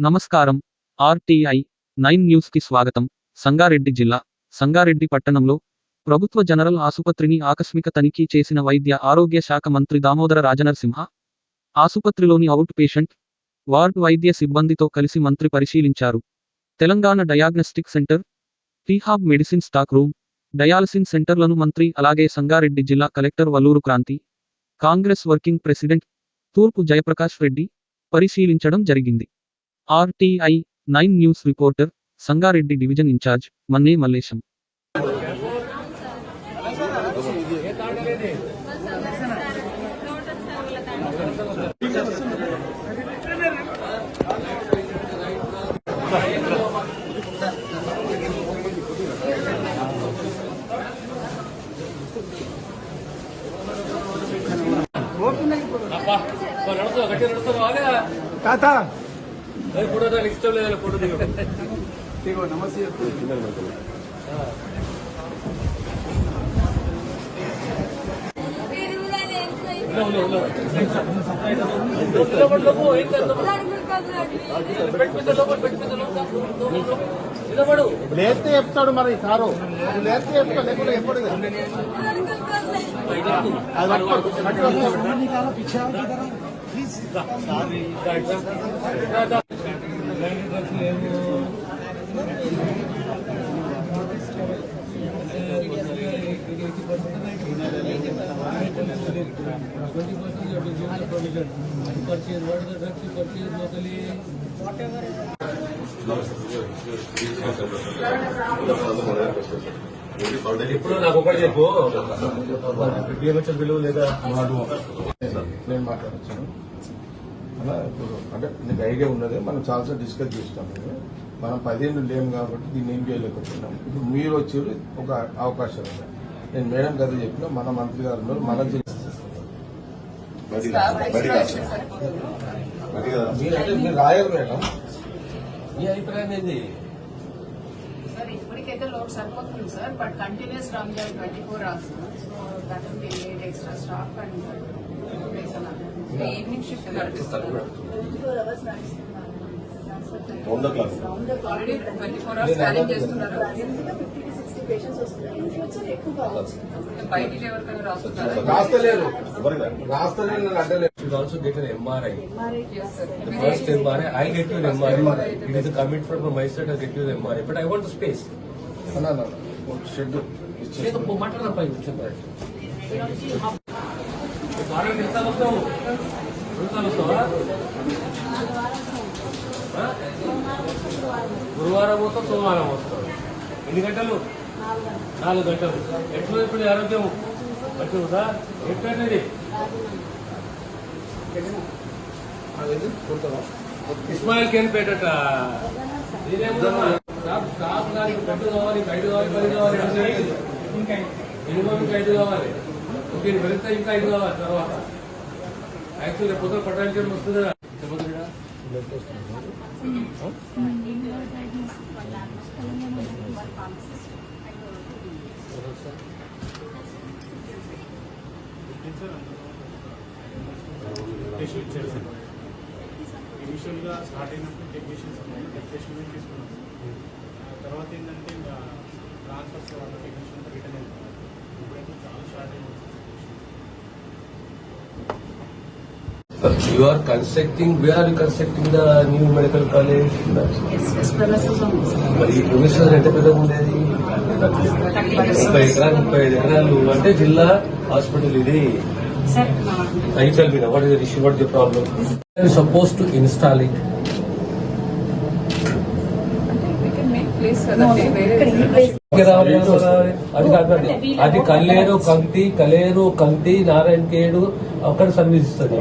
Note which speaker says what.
Speaker 1: నమస్కారం. RTI 9 news కి స్వాగతం. సంగారెడ్డి జిల్లా సంగారెడ్డి పట్టణంలో ప్రభుత్వ జనరల్ ఆసుపత్రిని ఆకస్మిక తనిఖీ చేసిన వైద్య ఆరోగ్య శాఖ మంత్రి దామోదర రాజనరసింహ. ఆసుపత్రిలోని అవుట్ పేషెంట్ వార్డ్ వైద్య సిబ్బందితో కలిసి మంత్రి పరిశీలించారు. Telangana diagnostic centre, T hub medicine stock room, dialysis సెంటర్లను మంత్రి అలాగే సంగారెడ్డి జిల్లా collector Valluru Kranthi, Congress working president Thurpu Jayaprakash Reddy పరిశీలించడం జరిగింది. RTI 9 news reporter, Sangareddy division in charge Manne Mallesham.
Speaker 2: నమస్తే. లేస్తే చెప్తాడు మరి కారు లేస్తే చెప్తా లేకుండా ఎప్పుడు
Speaker 3: ఇప్పుడు నాకు ఒకటి చెప్పు, డిఎంహెచ్ఎల్ బిల్లు లేదా
Speaker 2: నేను మాట్లాడచ్చాను అలా. ఇప్పుడు అంటే నీకు ఐడియా ఉన్నదే, మనం చాలాసార్లు డిస్కస్ చేస్తాం. మనం 10 ఏళ్ళు లేము కాబట్టి దీన్ని ఏం చేయలేకపోతున్నాం. ఇప్పుడు మీరు వచ్చి ఒక అవకాశం ఉంది. నేను మేడం కదా చెప్పిన మన మంత్రి గారు ఉన్నారు, మనం మీరంటే మీరు రాయాలి మేడం.
Speaker 3: మీ అభిప్రాయం ఏంది?
Speaker 4: సార్ ఇప్పటికైతే లోడ్ సరిపోతుంది సార్, బట్ కంటిన్యూస్ రన్ చేయాలి 24 hours. So that will be extra staff and evening shift నడిపిస్తారు. 24 hours నడుస్తున్నారు. ఆల్రెడీ 24 hours స్కానింగ్ చేస్తున్నారు. 50 to 60 పేషెంట్స్ వస్తున్నారు. ఇన్ ఫ్యూచర్ ఎక్కువ కావచ్చు. బయటికి ఎవరికైనా రాస్తున్నారు?
Speaker 2: రాస్తలేరు నన్ను అడ్డలేదు.
Speaker 3: should also get an MRI.
Speaker 4: Yes, sir.
Speaker 3: The first MRI, I'll get you an MRI. It is a commitment from my side, I'll get you the MRI. But I want the space.
Speaker 2: షెడ్
Speaker 3: మాట్లాడపై గురువారం వస్తాం, సోమవారం వస్తాం. ఎన్ని గంటలు? 4 గంటలు. ఎట్లా ఇప్పుడు ఆరోగ్యం మంచిగా ఎట్లండి? ఇస్మాయిల్ కేన్ పేటట స్టాఫ్ గారికి పెట్టు కావాలి, 5 కావాలి, 10 కావాలి, మినిమం 5 కావాలి. ఓకే, వెళ్తే ఇంకా 5 కావాలి. తర్వాత యాక్చువల్లీ పొద్దున పట్టడానికి వస్తుంది కదా.
Speaker 5: ఇనిషియల్ గా స్టార్ట్ అయినప్పుడు టెక్నీషియన్స్ టెక్నీషియన్ తీసుకున్నాం. తర్వాత ఏంటంటే ట్రాన్స్ఫర్స్ వాళ్ళ టెక్నీషియన్ రిటర్న్ అయిపోయింది. ఇప్పుడైతే చాలా స్టార్ట్ అయిపోతుంది.
Speaker 3: You are constructing, where are you constructing the new medical college? మరి ఈ ప్రొఫెసర్ ఎంత పెద్దగా ఉండేది? 35 ఎకరాలు అంటే జిల్లా హాస్పిటల్ ఇది. I tell me now, what is the issue, what is the problem? You are supposed to install it. అది కల్లేరు కంటి నారాయణ కేడు అక్కడ సర్వీస్ ఇస్తుంది.